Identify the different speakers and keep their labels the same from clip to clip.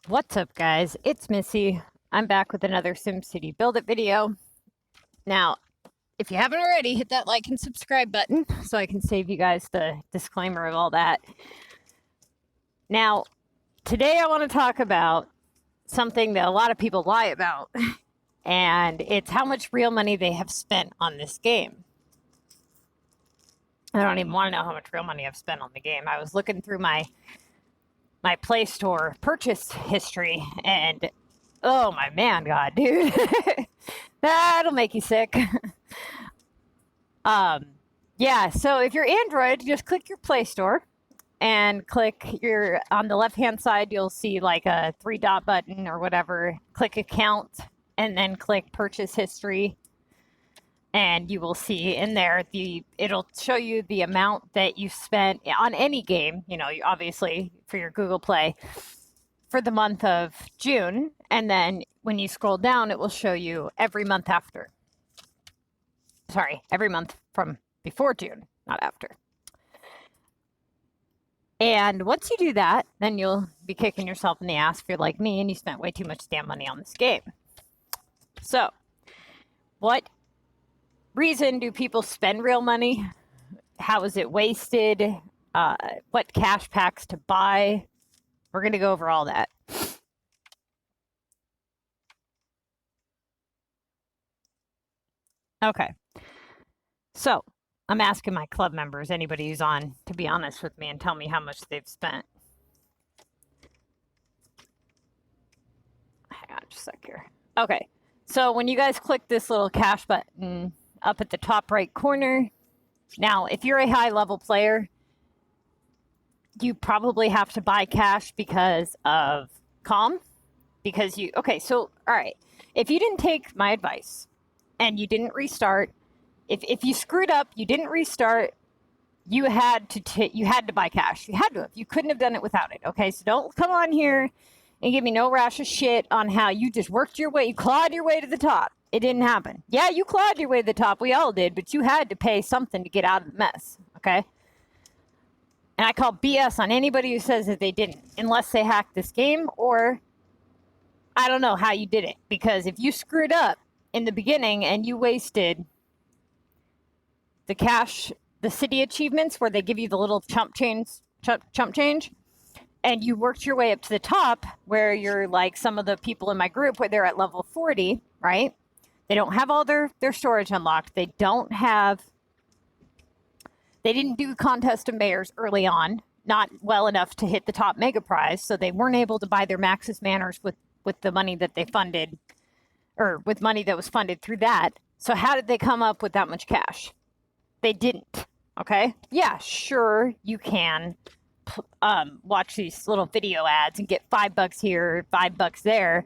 Speaker 1: What's up, guys? It's Missy. I'm back with another SimCity Build It video. Now, if you haven't already, hit that like and subscribe button so I can save you guys the disclaimer of all that. Now, today I want to talk about something that a lot of people lie about, and it's how much real money they have spent on this game. I don't even want to know how much real money I've spent on the game. I was looking through my Play Store purchase history, and oh my man, God, dude, that'll make you sick. Yeah, so if you're Android, just click your Play Store and click on the left-hand side, you'll see like a 3-dot button or whatever. Click account and then click purchase history. And you will see in there, it'll show you the amount that you spent on any game, you know, obviously for your Google Play, for the month of June. And then when you scroll down, it will show you every month after. Sorry, every month from before June, not after. And once you do that, then you'll be kicking yourself in the ass if you're like me and you spent way too much damn money on this game. So, what reason do people spend real money? How is it wasted? What cash packs to buy? We're going to go over all that. Okay. So, I'm asking my club members, anybody who's on, to be honest with me and tell me how much they've spent. Hang on just a sec here. Okay. So, when you guys click this little cash button up at the top right corner, now, if you're a high-level player, you probably have to buy cash because of calm. Because okay, so, all right. If you didn't take my advice and you didn't restart, if you screwed up, you didn't restart, you had to buy cash. You had to have. You couldn't have done it without it, okay? So don't come on here and give me no rash of shit on how you just worked your way, you clawed your way to the top. It didn't happen. Yeah, you clawed your way to the top. We all did, but you had to pay something to get out of the mess, okay? And I call BS on anybody who says that they didn't, unless they hacked this game or I don't know how you did it. Because if you screwed up in the beginning and you wasted the cash, the city achievements where they give you the little chump change, and you worked your way up to the top where you're like some of the people in my group where they're at level 40, right? They don't have all their storage unlocked. They didn't do Contest of Mayors early on, not well enough to hit the top mega prize, so they weren't able to buy their Maxis Manors with the money that they funded, or with money that was funded through that. So how did they come up with that much cash? They didn't, okay? Yeah, sure, you can watch these little video ads and get $5 here, $5 there,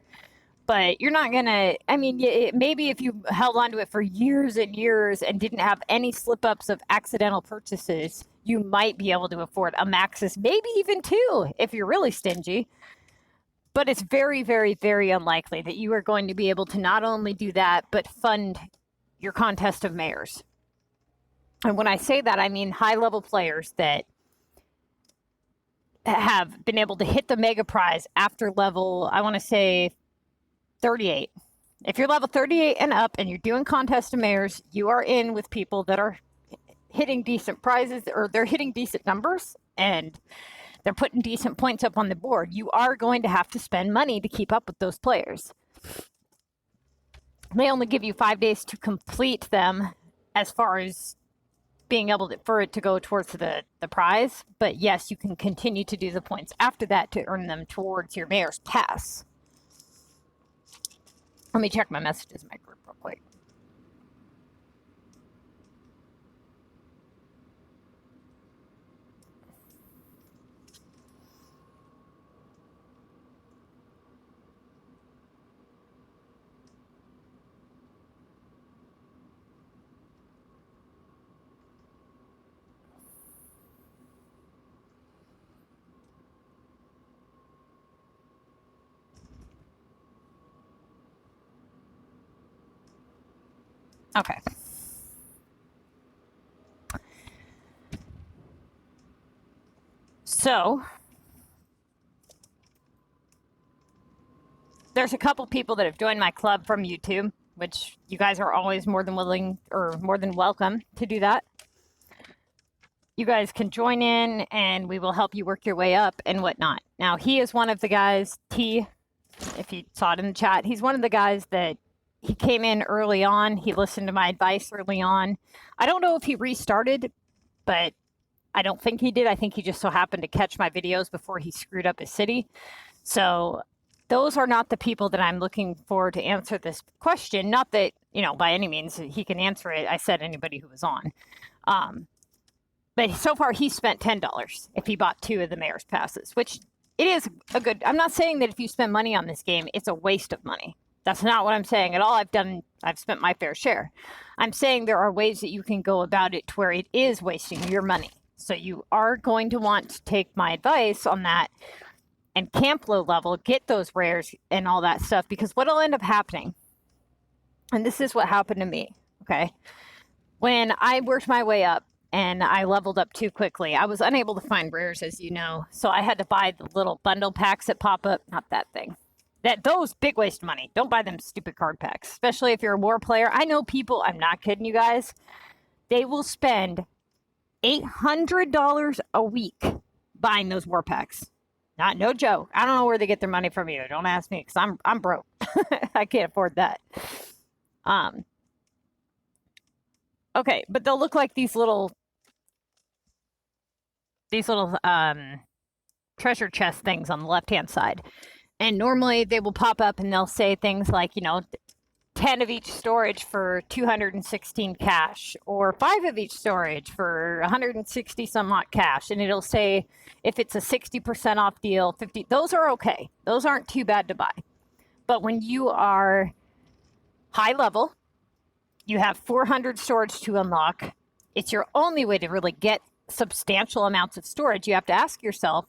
Speaker 1: but you're not gonna, I mean, maybe if you held onto it for years and years and didn't have any slip-ups of accidental purchases, you might be able to afford a Maxis, maybe even 2 if you're really stingy. But it's very, very, very unlikely that you are going to be able to not only do that, but fund your Contest of Mayors. And when I say that, I mean high-level players that have been able to hit the mega prize after level, I want to say, 38. If you're level 38 and up and you're doing Contest of Mayors, you are in with people that are hitting decent prizes, or they're hitting decent numbers, and they're putting decent points up on the board. You are going to have to spend money to keep up with those players. They only give you 5 days to complete them as far as being able for it to go towards the prize. But yes, you can continue to do the points after that to earn them towards your Mayor's Pass. Let me check my messages in my group real quick. Okay. So, there's a couple people that have joined my club from YouTube, which you guys are always more than willing or more than welcome to do that. You guys can join in and we will help you work your way up and whatnot. Now, he is one of the guys, T, if you saw it in the chat, he's one of the guys that he came in early on. He listened to my advice early on. I don't know if he restarted, but I don't think he did. I think he just so happened to catch my videos before he screwed up his city. So those are not the people that I'm looking for to answer this question. Not that, you know, by any means he can answer it. I said anybody who was on. But so far he spent $10 if he bought 2 of the mayor's passes, which it is a good, I'm not saying that if you spend money on this game, it's a waste of money. That's not what I'm saying at all. I've spent my fair share. I'm saying there are ways that you can go about it to where it is wasting your money. So you are going to want to take my advice on that and camp low level, get those rares and all that stuff, because what'll end up happening, and this is what happened to me, okay? When I worked my way up and I leveled up too quickly, I was unable to find rares, as you know. So I had to buy the little bundle packs that pop up, not that thing. Those big waste of money. Don't buy them stupid card packs, especially if you're a war player. I know people, I'm not kidding you guys, they will spend $800 a week buying those war packs. No joke. I don't know where they get their money from either. Don't ask me, because I'm broke. I can't afford that. Okay, but they'll look like these little treasure chest things on the left-hand side. And normally they will pop up and they'll say things like, you know, 10 of each storage for 216 cash, or 5 of each storage for 160 some odd cash. And it'll say if it's a 60% off deal, 50, those are okay. Those aren't too bad to buy. But when you are high level, you have 400 storage to unlock, it's your only way to really get substantial amounts of storage. You have to ask yourself,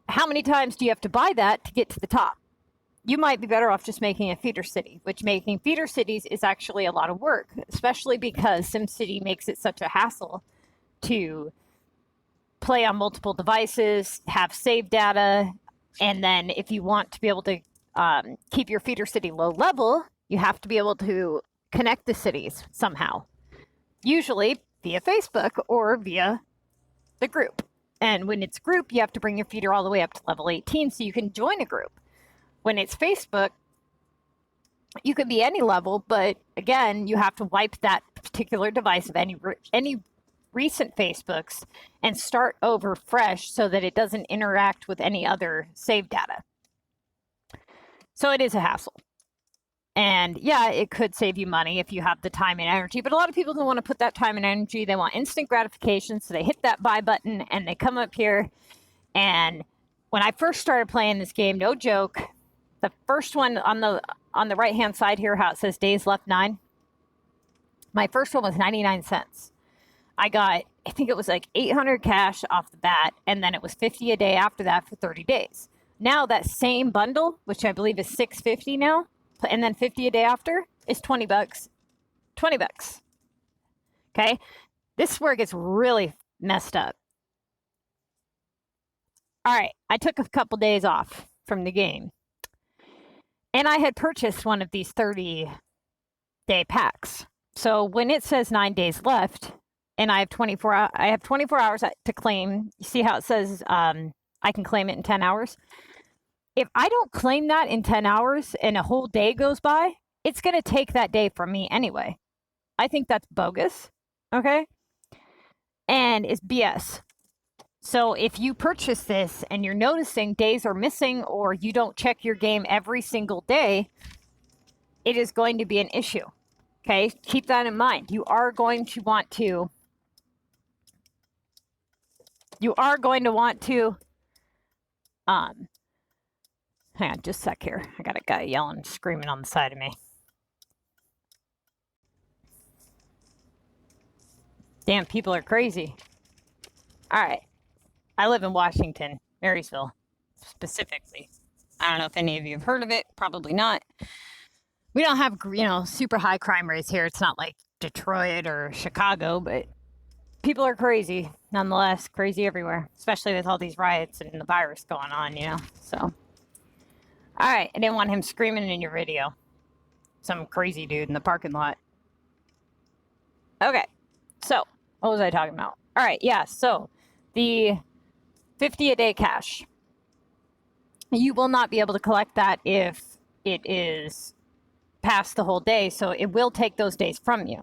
Speaker 1: how many times do you have to buy that to get to the top? You might be better off just making a feeder city, which making feeder cities is actually a lot of work, especially because SimCity makes it such a hassle to play on multiple devices, have save data, and then if you want to be able to keep your feeder city low level, you have to be able to connect the cities somehow, usually via Facebook or via the group. And when it's group, you have to bring your feeder all the way up to level 18 so you can join a group. When it's Facebook, you can be any level, but again, you have to wipe that particular device of any recent Facebooks and start over fresh so that it doesn't interact with any other save data. So it is a hassle. And yeah, it could save you money if you have the time and energy, but a lot of people don't want to put that time and energy. They want instant gratification, so they hit that buy button and they come up here. And when I first started playing this game, no joke, the first one on the right-hand side here, how it says days left 9, my first one was 99 cents. I got, I think it was like 800 cash off the bat, and then it was 50 a day after that for 30 days. Now that same bundle, which I believe is $6.50 now, and then 50 a day after, is 20 bucks. 20 bucks. Okay? This is where it gets really messed up. All right, I took a couple days off from the game. And I had purchased one of these 30-day packs. So when it says 9 days left, and I have 24 hours to claim, you see how it says I can claim it in 10 hours? If I don't claim that in 10 hours and a whole day goes by, it's going to take that day from me anyway. I think that's bogus, okay? And it's BS. So if you purchase this and you're noticing days are missing or you don't check your game every single day, it is going to be an issue, okay? Keep that in mind. You are going to want to hang on just a sec here. I got a guy yelling, screaming on the side of me. Damn, people are crazy. All right. I live in Washington, Marysville, specifically. I don't know if any of you have heard of it. Probably not. We don't have, super high crime rates here. It's not like Detroit or Chicago, but people are crazy, nonetheless. Crazy everywhere, especially with all these riots and the virus going on, So All right, I didn't want him screaming in your video. Some crazy dude in the parking lot. Okay, so what was I talking about? All right, yeah, so the 50 a day cash. You will not be able to collect that if it is past the whole day, so it will take those days from you.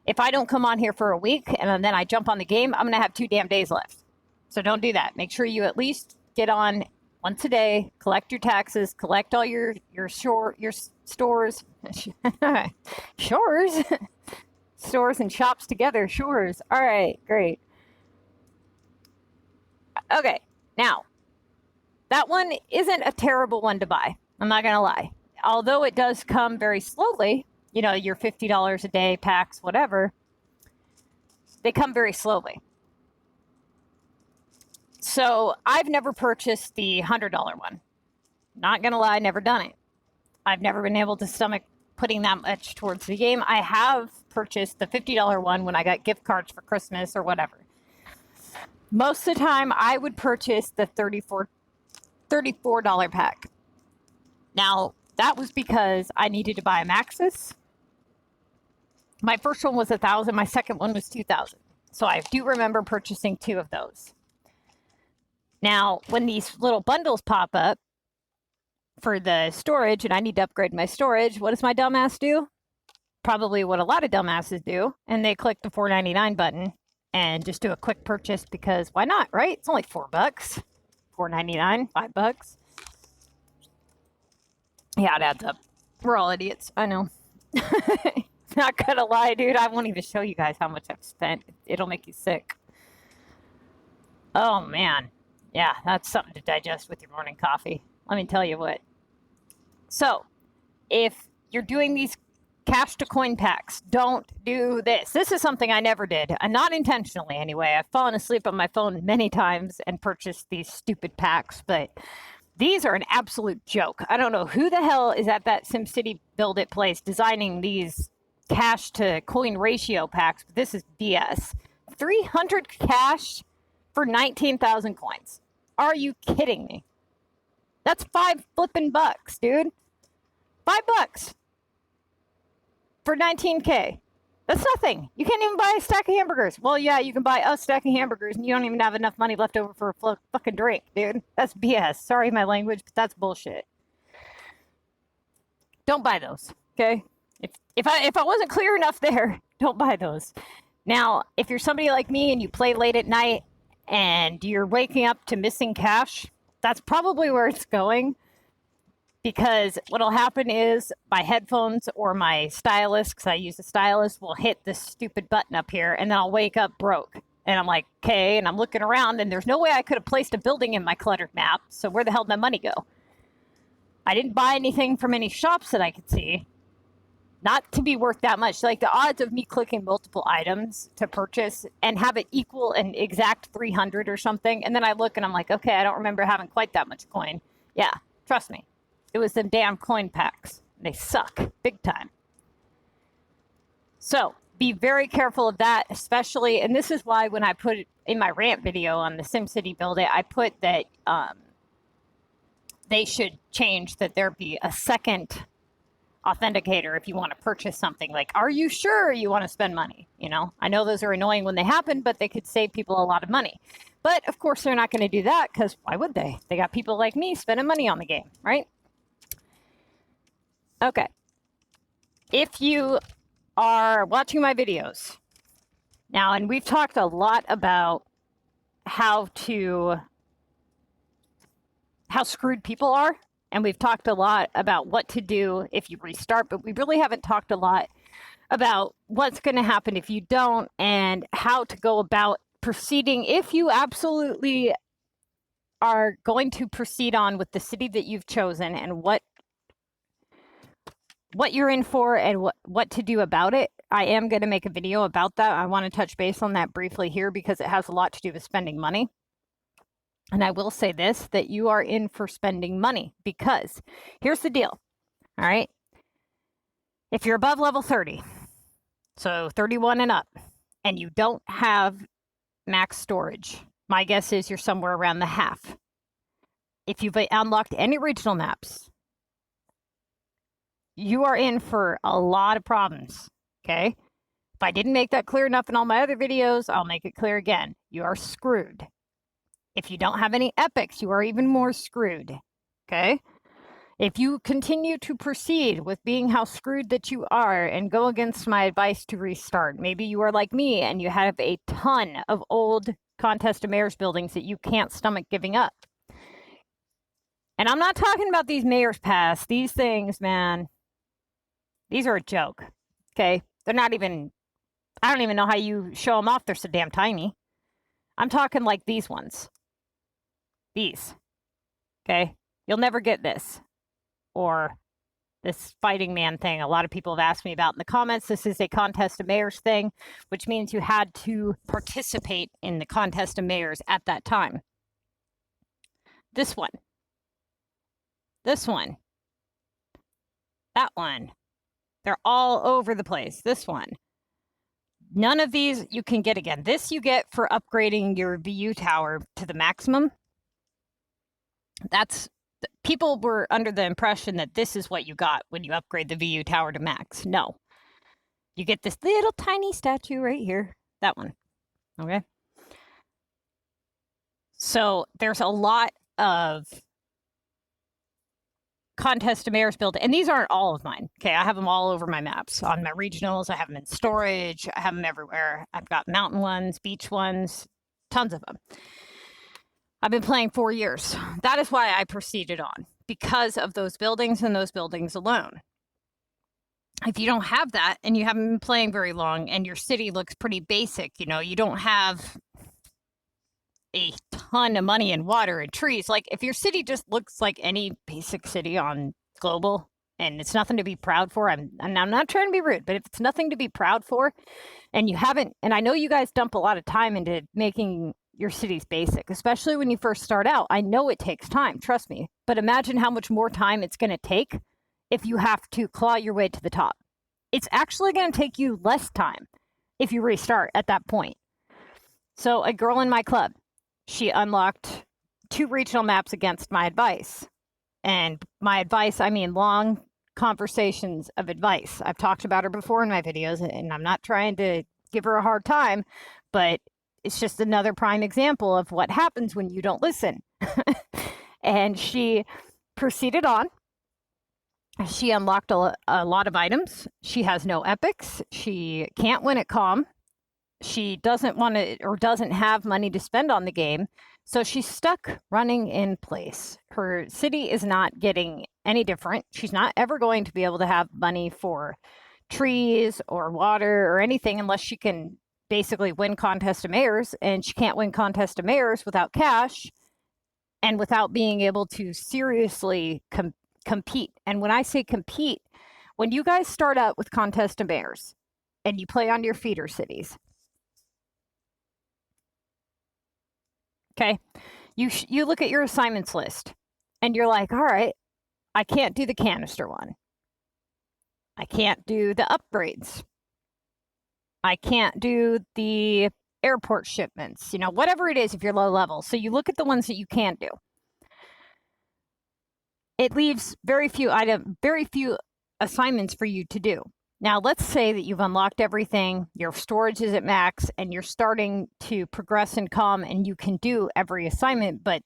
Speaker 1: If I don't come on here for a week and then I jump on the game, I'm going to have 2 damn days left. So don't do that. Make sure you at least get on once a day, collect your taxes, collect all your stores, shores, stores and shops together, shores. All right, great. Okay, now, that one isn't a terrible one to buy. I'm not going to lie. Although it does come very slowly, you know, your $50 a day packs, whatever, they come very slowly. So I've never purchased the $100 one. Not going to lie, never done it. I've never been able to stomach putting that much towards the game. I have purchased the $50 one when I got gift cards for Christmas or whatever. Most of the time, I would purchase the $34 pack. Now, that was because I needed to buy a Maxis. My first one was $1,000. My second one was $2,000. So I do remember purchasing 2 of those. Now, when these little bundles pop up for the storage and I need to upgrade my storage, what does my dumbass do? Probably what a lot of dumbasses do. And they click the $4.99 button and just do a quick purchase because why not, right? It's only $4. $4.99, $5. Yeah, it adds up. We're all idiots. I know. Not gonna lie, dude. I won't even show you guys how much I've spent. It'll make you sick. Oh, man. Yeah, that's something to digest with your morning coffee. Let me tell you what. So, if you're doing these cash to coin packs, don't do this. This is something I never did. Not intentionally, anyway. I've fallen asleep on my phone many times and purchased these stupid packs, but these are an absolute joke. I don't know who the hell is at that SimCity Build It place designing these cash to coin ratio packs, but this is BS. 300 cash for 19,000 coins. Are you kidding me? That's $5 flipping bucks, dude. $5 for 19K. That's nothing. You can't even buy a stack of hamburgers. Well, yeah, you can buy a stack of hamburgers and you don't even have enough money left over for a fucking drink, dude. That's BS. Sorry, my language, but that's bullshit. Don't buy those, okay? If I wasn't clear enough there, don't buy those. Now, if you're somebody like me and you play late at night and you're waking up to missing cash, that's probably where it's going. Because what'll happen is my headphones or my stylus, because I use a stylus, will hit this stupid button up here, and then I'll wake up broke. And I'm like, okay, and I'm looking around, and there's no way I could have placed a building in my cluttered map, so where the hell did my money go? I didn't buy anything from any shops that I could see. Not to be worth that much. Like, the odds of me clicking multiple items to purchase and have it equal an exact 300 or something, and then I look and I'm like, okay, I don't remember having quite that much coin. Yeah, trust me. It was them damn coin packs. They suck big time. So be very careful of that, especially, and this is why when I put it in my rant video on the SimCity Build It, I put that they should change that there be a second authenticator if you want to purchase something. Like, are you sure you want to spend money? You know, I know those are annoying when they happen, but they could save people a lot of money. But of course, they're not going to do that because why would they? They got people like me spending money on the game, right? Okay. If you are watching my videos now, and we've talked a lot about how screwed people are, and we've talked a lot about what to do if you restart, but we really haven't talked a lot about what's going to happen if you don't and how to go about proceeding if you absolutely are going to proceed on with the city that you've chosen and what you're in for and what to do about it. I am going to make a video about that. I want to touch base on that briefly here because it has a lot to do with spending money. And I will say this, that you are in for spending money because here's the deal. All right. If you're above level 30, so 31 and up, and you don't have max storage, my guess is you're somewhere around the half. If you've unlocked any regional maps, you are in for a lot of problems, okay? If I didn't make that clear enough in all my other videos, I'll make it clear again. You are screwed. If you don't have any epics, you are even more screwed, okay? If you continue to proceed with being how screwed that you are and go against my advice to restart, maybe you are like me and you have a ton of old Contest of Mayors buildings that you can't stomach giving up. And I'm not talking about these Mayor's Pass. These things, man, these are a joke, okay? They're not even, I don't even know how you show them off. They're so damn tiny. I'm talking like these ones. These, okay? You'll never get this. Or this fighting man thing a lot of people have asked me about in the comments. This is a Contest of Mayors thing, which means you had to participate in the Contest of Mayors at that time. This one. This one. That one. They're all over the place. This one. None of these you can get again. This you get for upgrading your VU tower to the maximum. People were under the impression that this is what you got when you upgrade the VU tower to max. No. You get this little tiny statue right here. That one. Okay? So there's a lot of Contest of Mayors build, and these aren't all of mine. Okay, I have them all over my maps. On my regionals, I have them in storage. I have them everywhere. I've got mountain ones, beach ones, tons of them. I've been playing 4 years. That is why I proceeded on, because of those buildings and those buildings alone. If you don't have that and you haven't been playing very long and your city looks pretty basic, you know, you don't have a ton of money and water and trees. Like if your city just looks like any basic city on global and it's nothing to be proud for, I'm not trying to be rude, but if it's nothing to be proud for and you haven't, and I know you guys dump a lot of time into making your city's basic, especially when you first start out. I know it takes time, trust me, but imagine how much more time it's going to take if you have to claw your way to the top. It's actually going to take you less time if you restart at that point. So a girl in my club, she unlocked 2 regional maps against my advice. And my advice, I mean long conversations of advice. I've talked about her before in my videos, and I'm not trying to give her a hard time, but it's just another prime example of what happens when you don't listen. And she proceeded on. She unlocked a lot of items. She has no epics. She can't win at calm. She doesn't want to or doesn't have money to spend on the game. So she's stuck running in place. Her city is not getting any different. She's not ever going to be able to have money for trees or water or anything unless she can basically win Contest of Mayors, and she can't win Contest of Mayors without cash and without being able to seriously compete. And when I say compete, when you guys start out with Contest of Mayors and you play on your feeder cities, okay, you look at your assignments list and you're like, all right, I can't do the canister one. I can't do the upgrades. I can't do the airport shipments, you know, whatever it is if you're low level. So you look at the ones that you can't do. It leaves very few assignments for you to do. Now, let's say that you've unlocked everything, your storage is at max, and you're starting to progress in calm and you can do every assignment, but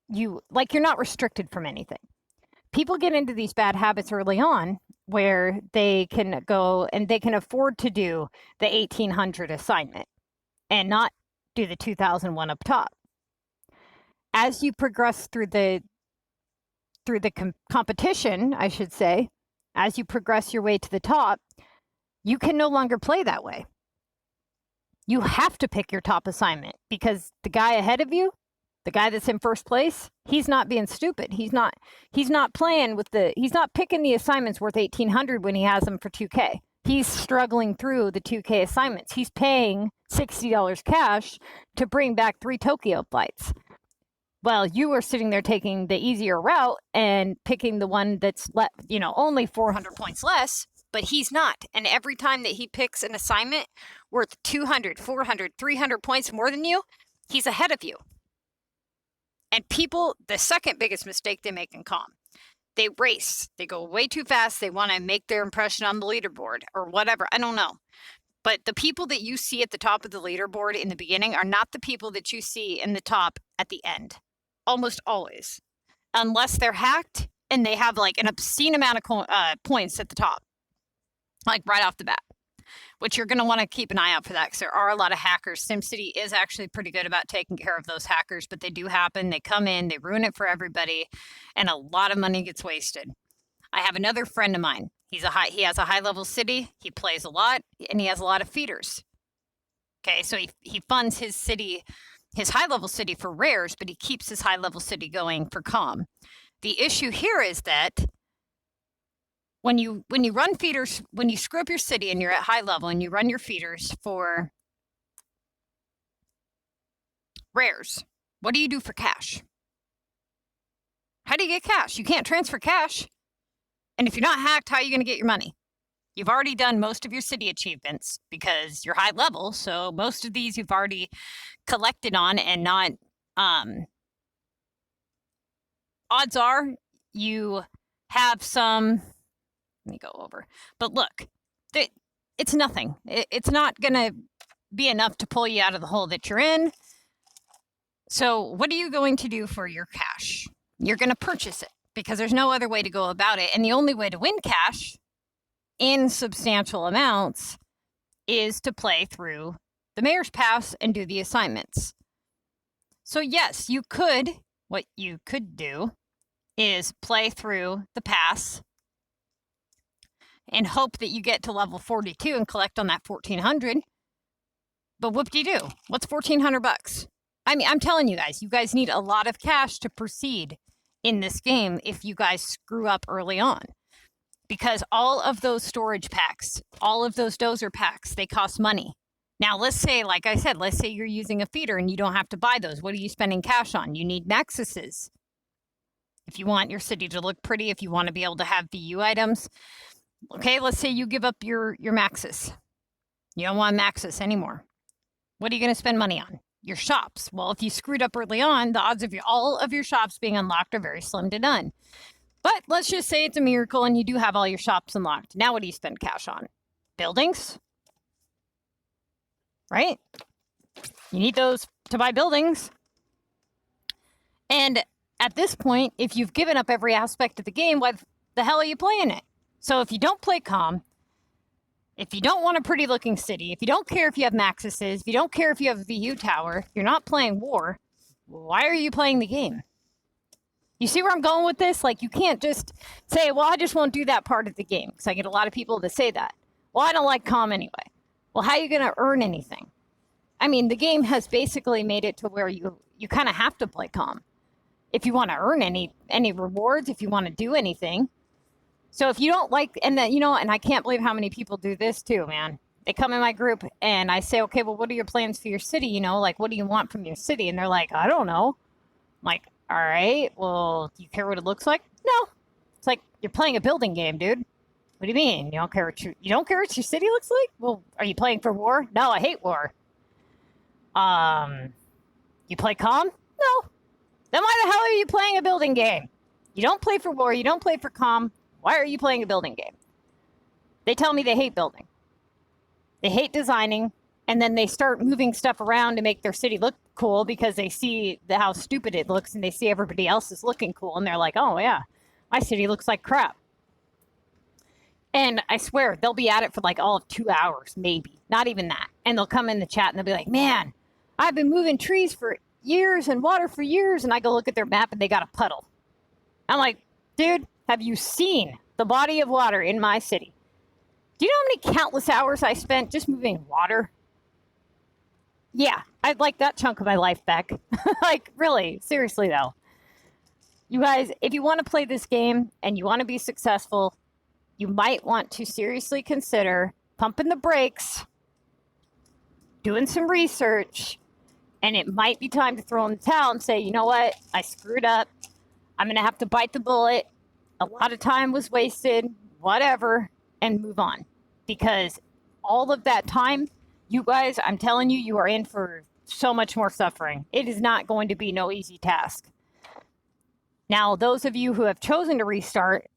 Speaker 1: you're not restricted from anything. People get into these bad habits early on where they can go and they can afford to do the 1800 assignment and not do the 2001 up top. As you progress through the competition, I should say, as you progress your way to the top, you can no longer play that way. You have to pick your top assignment because the guy ahead of you, the guy that's in first place, he's not being stupid. He's not playing with he's not picking the assignments worth 1800 when he has them for 2K. He's struggling through the 2K assignments. He's paying $60 cash to bring back 3 Tokyo flights. Well, you are sitting there taking the easier route and picking the one that's only 400 points less, but he's not. And every time that he picks an assignment worth 200, 400, 300 points more than you, he's ahead of you. And people, the second biggest mistake they make in calm, They race. They go way too fast. They want to make their impression on the leaderboard or whatever. I don't know. But the people that you see at the top of the leaderboard in the beginning are not the people that you see in the top at the end. Almost always. Unless they're hacked and they have like an obscene amount of points at the top. Like right off the bat. Which you're going to want to keep an eye out for that because there are a lot of hackers. SimCity is actually pretty good about taking care of those hackers, but they do happen. They come in, they ruin it for everybody, and a lot of money gets wasted. I have another friend of mine. He has a high-level city. He plays a lot, and he has a lot of feeders. Okay, so he funds his city, his high-level city for rares, but he keeps his high-level city going for calm. The issue here is that when you run feeders, when you screw up your city and you're at high level and you run your feeders for rares, what do you do for cash? How do you get cash? You can't transfer cash. And if you're not hacked, how are you going to get your money? You've already done most of your city achievements because you're high level. So most of these you've already collected on and not, odds are you have some, let me go over, but look, it's nothing. It's not going to be enough to pull you out of the hole that you're in. So what are you going to do for your cash? You're going to purchase it because there's no other way to go about it. And the only way to win cash in substantial amounts is to play through the Mayor's Pass and do the assignments. So yes, what you could do is play through the pass and hope that you get to level 42 and collect on that 1,400. But whoop-de-doo, what's 1,400 bucks? I mean, I'm telling you guys need a lot of cash to proceed in this game if you guys screw up early on. Because all of those storage packs, all of those dozer packs, they cost money. Now, let's say, like I said, let's say you're using a feeder and you don't have to buy those. What are you spending cash on? You need Maxuses. If you want your city to look pretty, if you want to be able to have VU items. Okay, let's say you give up your Maxus. You don't want Maxus anymore. What are you going to spend money on? Your shops. Well, if you screwed up early on, the odds of all of your shops being unlocked are very slim to none. But let's just say it's a miracle and you do have all your shops unlocked. Now what do you spend cash on? Buildings? Right? You need those to buy buildings. And at this point, if you've given up every aspect of the game, why the hell are you playing it? So if you don't play calm, if you don't want a pretty looking city, if you don't care if you have Maxuses, if you don't care if you have a VU tower, you're not playing war, why are you playing the game? You see where I'm going with this? Like, you can't just say, well, I just won't do that part of the game. Because I get a lot of people that say that. Well, I don't like calm anyway. Well, how are you going to earn anything? I mean, the game has basically made it to where you kind of have to play calm. If you want to earn any rewards, if you want to do anything. So if you don't like, and then, and I can't believe how many people do this too, man. They come in my group and I say, okay, well, what are your plans for your city? Like, what do you want from your city? And they're like, I don't know. I'm like, all right, well, do you care what it looks like? No. It's like, you're playing a building game, dude. What do you mean? You don't care what your city looks like? Well, are you playing for war? No, I hate war. You play calm? No. Then why the hell are you playing a building game? You don't play for war, you don't play for calm. Why are you playing a building game? They tell me they hate building. They hate designing, and then they start moving stuff around to make their city look cool because they see how stupid it looks and they see everybody else is looking cool, and they're like, oh yeah, my city looks like crap. And I swear, they'll be at it for like all of 2 hours, maybe. Not even that. And they'll come in the chat and they'll be like, man, I've been moving trees for years and water for years, and I go look at their map and they got a puddle. I'm like, dude, have you seen the body of water in my city? Do you know how many countless hours I spent just moving water? Yeah, I'd like that chunk of my life back. Like, really, seriously though. You guys, if you want to play this game and you want to be successful, you might want to seriously consider pumping the brakes, doing some research, and it might be time to throw in the towel and say, you know what, I screwed up. I'm going to have to bite the bullet. A lot of time was wasted, whatever, and move on. Because all of that time, you guys, I'm telling you, you are in for so much more suffering. It is not going to be no easy task. Now, those of you who have chosen to restart,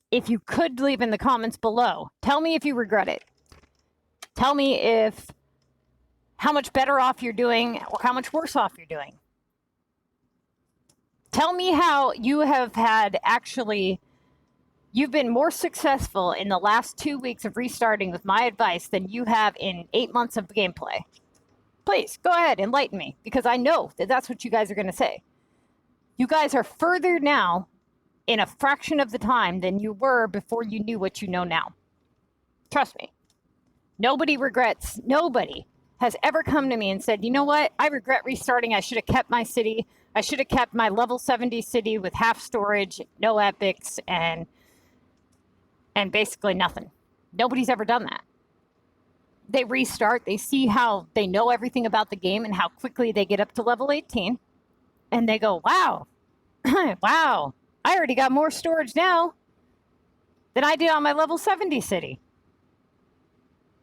Speaker 1: if you could leave in the comments below, tell me if you regret it. Tell me how much better off you're doing or how much worse off you're doing. Tell me how you have you've been more successful in the last 2 weeks of restarting with my advice than you have in 8 months of gameplay. Please, go ahead, enlighten me, because I know that that's what you guys are going to say. You guys are further now in a fraction of the time than you were before you knew what you know now. Trust me. Nobody has ever come to me and said, you know what, I regret restarting. I should have kept my city. I should have kept my level 70 city with half storage, no epics, and basically nothing. Nobody's ever done that. They restart, they see how they know everything about the game and how quickly they get up to level 18. And they go, wow, wow, I already got more storage now than I did on my level 70 city.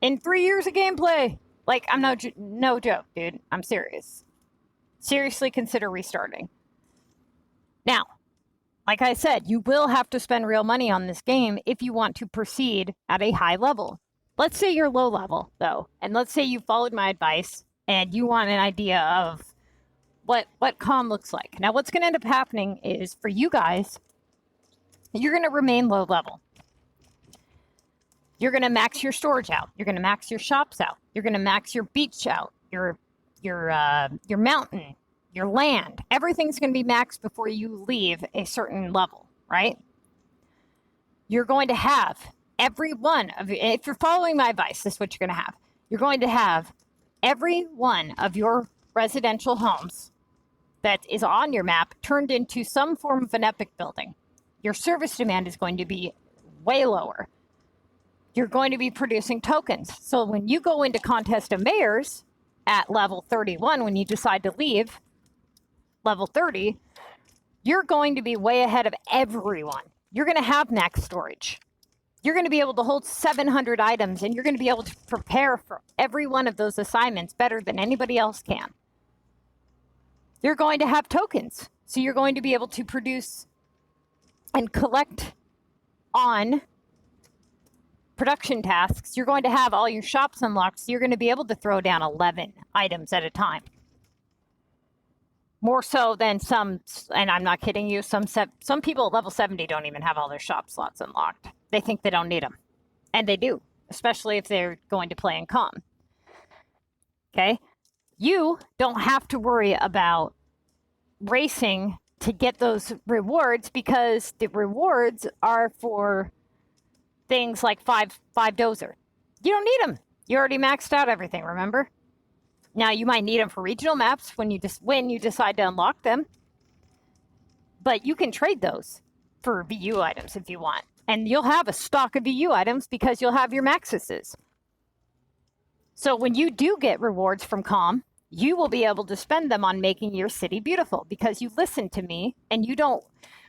Speaker 1: In 3 years of gameplay. Like, I'm no joke, dude. I'm serious. Seriously consider restarting. Now, like I said, you will have to spend real money on this game if you want to proceed at a high level. Let's say you're low level, though, and let's say you followed my advice and you want an idea of what calm looks like. Now, what's going to end up happening is, for you guys, you're going to remain low level. You're going to max your storage out. You're going to max your shops out. You're going to max your beach out, your mountain, your land. Everything's going to be maxed before you leave a certain level, right? You're going to have every one of, if you're following my advice, this is what you're going to have. You're going to have every one of your residential homes that is on your map turned into some form of an epic building. Your service demand is going to be way lower. You're going to be producing tokens. So when you go into Contest of Mayors at level 31, when you decide to leave level 30, you're going to be way ahead of everyone. You're going to have max storage. You're going to be able to hold 700 items, and you're going to be able to prepare for every one of those assignments better than anybody else can. You're going to have tokens. So you're going to be able to produce and collect on production tasks. You're going to have all your shops unlocked, so you're going to be able to throw down 11 items at a time. More so than some, and I'm not kidding you, some people at level 70 don't even have all their shop slots unlocked. They think they don't need them. And they do, especially if they're going to play in comm. Okay? You don't have to worry about racing to get those rewards, because the rewards are for things like five dozer. You don't need them. You already maxed out everything, remember? Now, you might need them for regional maps when you decide to unlock them. But you can trade those for VU items if you want. And you'll have a stock of VU items because you'll have your maxes. So when you do get rewards from comm, you will be able to spend them on making your city beautiful, because you listen to me and you don't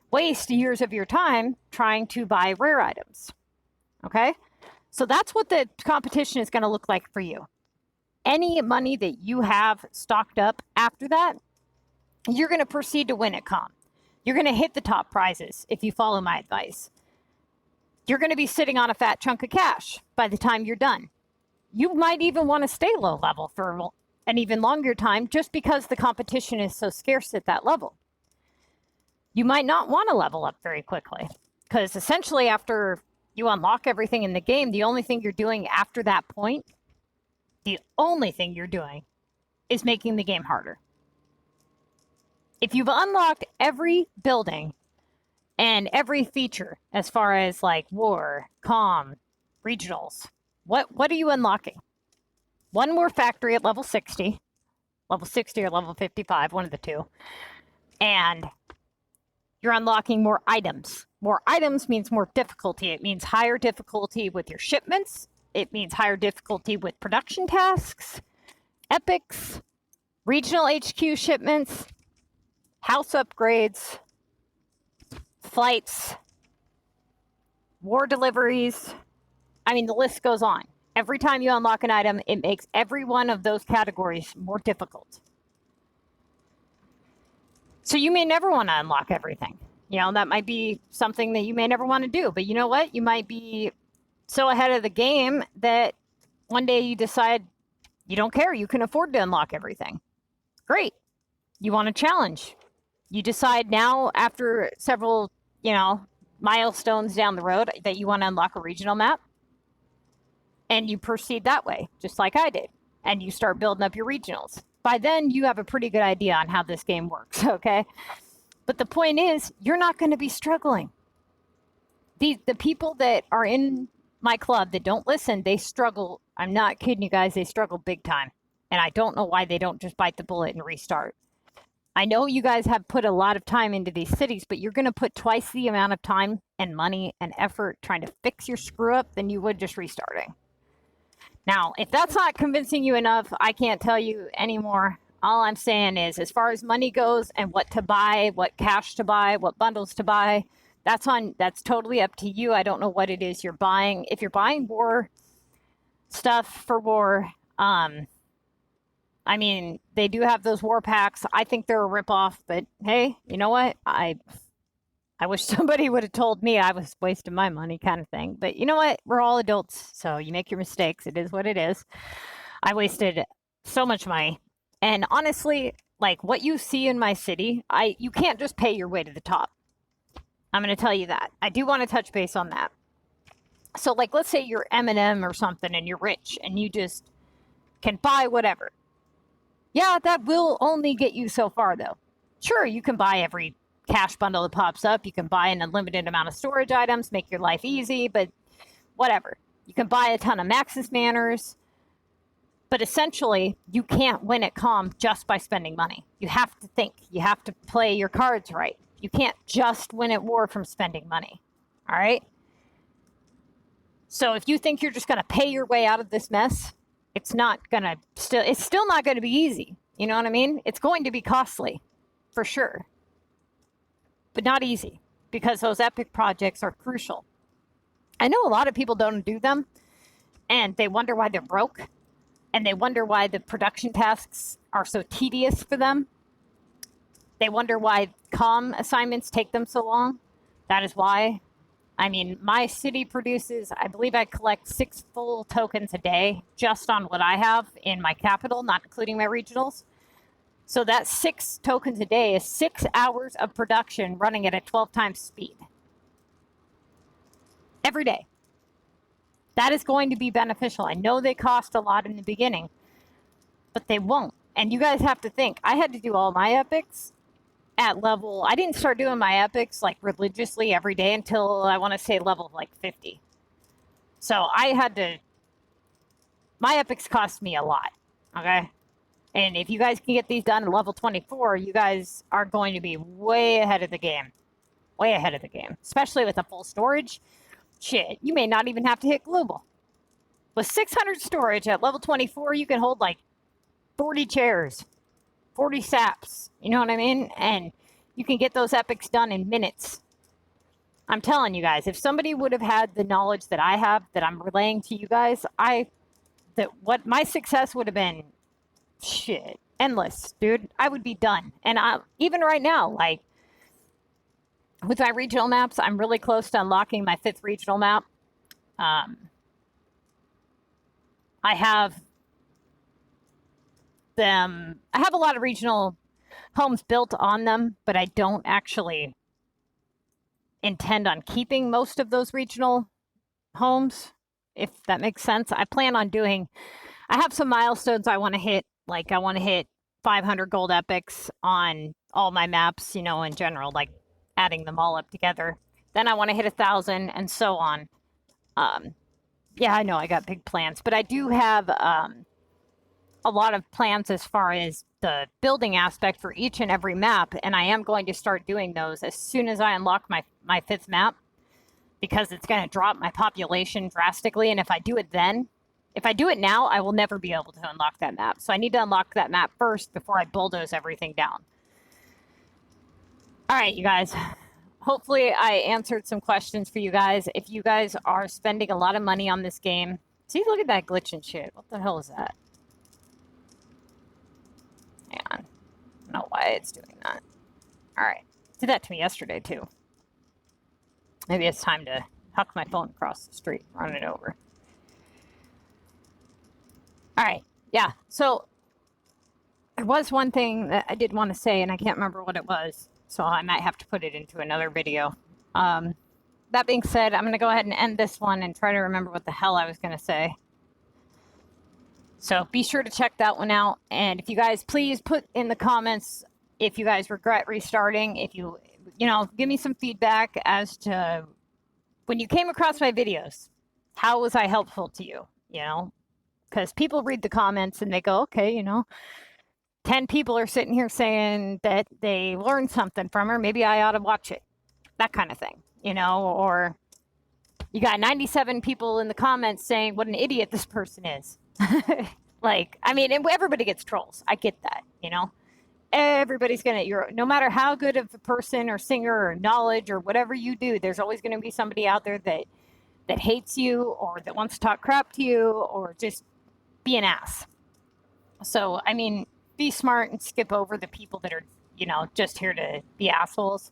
Speaker 1: waste years of your time trying to buy rare items. Okay? So that's what the competition is going to look like for you. Any money that you have stocked up after that, you're going to proceed to win at comm. You're going to hit the top prizes if you follow my advice. You're going to be sitting on a fat chunk of cash by the time you're done. You might even want to stay low level for an even longer time, just because the competition is so scarce at that level. You might not want to level up very quickly, because essentially after you unlock everything in the game, the only thing you're doing after that point, the only thing you're doing is making the game harder. If you've unlocked every building and every feature, as far as like war, comm, regionals, what are you unlocking? One more factory at level 60 or level 55, one of the two. And you're unlocking more items. More items means more difficulty. It means higher difficulty with your shipments. It means higher difficulty with production tasks, epics, regional HQ shipments, house upgrades, flights, war deliveries. I mean, the list goes on. Every time you unlock an item, it makes every one of those categories more difficult. So you may never want to unlock everything. You know, that might be something that you may never want to do. But you know what? You might be so ahead of the game that one day you decide you don't care. You can afford to unlock everything. Great. You want a challenge. You decide now, after several, you know, milestones down the road, that you want to unlock a regional map. And you proceed that way, just like I did. And you start building up your regionals. By then, you have a pretty good idea on how this game works, okay? But the point is, you're not going to be struggling. The people that are in my club that don't listen, they struggle. I'm not kidding you guys. They struggle big time. And I don't know why they don't just bite the bullet and restart. I know you guys have put a lot of time into these cities, but you're going to put twice the amount of time and money and effort trying to fix your screw up than you would just restarting. Now, if that's not convincing you enough, I can't tell you anymore. All I'm saying is, as far as money goes and what to buy, what cash to buy, what bundles to buy, that's totally up to you. I don't know what it is you're buying. If you're buying war stuff for war, I mean, they do have those war packs. I think they're a ripoff, but hey, you know what? I wish somebody would have told me I was wasting my money, kind of thing. But you know what? We're all adults, so you make your mistakes. It is what it is. I wasted so much money. And honestly, like what you see in my city, you can't just pay your way to the top. I'm going to tell you that. I do want to touch base on that. So like, let's say you're Eminem or something and you're rich and you just can buy whatever. Yeah, that will only get you so far though. Sure, you can buy every cash bundle that pops up. You can buy an unlimited amount of storage items, make your life easy, but whatever. You can buy a ton of Maxis Manners. But essentially, you can't win at COM just by spending money. You have to think. You have to play your cards right. You can't just win at war from spending money. All right? So if you think you're just going to pay your way out of this mess, it's still not going to be easy. You know what I mean? It's going to be costly, for sure. But not easy, because those epic projects are crucial. I know a lot of people don't do them, and they wonder why they're broke. And they wonder why the production tasks are so tedious for them. They wonder why COM assignments take them so long. That is why. I mean, my city produces, I believe I collect 6 full tokens a day just on what I have in my capital, not including my regionals. So that 6 tokens a day is 6 hours of production running at a 12 times speed. Every day. That is going to be beneficial. I know they cost a lot in the beginning, but they won't. And you guys have to think, I had to do all my epics at level, I didn't start doing my epics like religiously every day until I want to say level like 50. So my epics cost me a lot, okay? And if you guys can get these done at level 24, you guys are going to be way ahead of the game. Way ahead of the game, especially with a full storage. Shit, you may not even have to hit global. With 600 storage at level 24, you can hold like 40 chairs, 40 saps, you know what I mean? And you can get those epics done in minutes. I'm telling you guys, if somebody would have had the knowledge that I have, that I'm relaying to you guys, what my success would have been, shit, endless, dude. I would be done. And even right now, like, with my regional maps, I'm really close to unlocking my 5th regional map. I have a lot of regional homes built on them, but I don't actually intend on keeping most of those regional homes, if that makes sense. I plan on I have some milestones I want to hit. Like, I want to hit 500 gold epics on all my maps, you know, in general, like adding them all up together. Then I want to hit 1,000 and so on. Yeah, I know I got big plans, but I do have a lot of plans as far as the building aspect for each and every map. And I am going to start doing those as soon as I unlock my 5th map, because it's going to drop my population drastically. And if I do it now, I will never be able to unlock that map. So I need to unlock that map first before I bulldoze everything down. All right, you guys. Hopefully I answered some questions for you guys. If you guys are spending a lot of money on this game, see, look at that glitch and shit. What the hell is that? Hang on. I don't know why it's doing that. All right. Did that to me yesterday, too. Maybe it's time to huck my phone across the street, run it over. All right. Yeah. So there was one thing that I did want to say, and I can't remember what it was. So I might have to put it into another video. That being said, I'm going to go ahead and end this one and try to remember what the hell I was going to say. So be sure to check that one out. And if you guys please put in the comments if you guys regret restarting, if you give me some feedback as to when you came across my videos, how was I helpful to you? Because people read the comments and they go, okay, 10 people are sitting here saying that they learned something from her. Maybe I ought to watch it. That kind of thing, or you got 97 people in the comments saying what an idiot this person is. Everybody gets trolls. I get that, Everybody's no matter how good of a person or singer or knowledge or whatever you do, there's always going to be somebody out there that hates you or that wants to talk crap to you or just be an ass. So, be smart and skip over the people that are, just here to be assholes.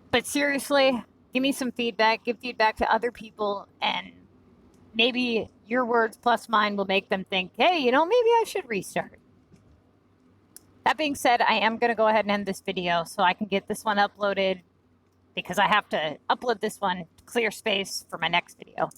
Speaker 1: But seriously, give me some feedback, give feedback to other people, and maybe your words plus mine will make them think, hey, maybe I should restart. That being said, I am going to go ahead and end this video so I can get this one uploaded because I have to upload this one to clear space for my next video.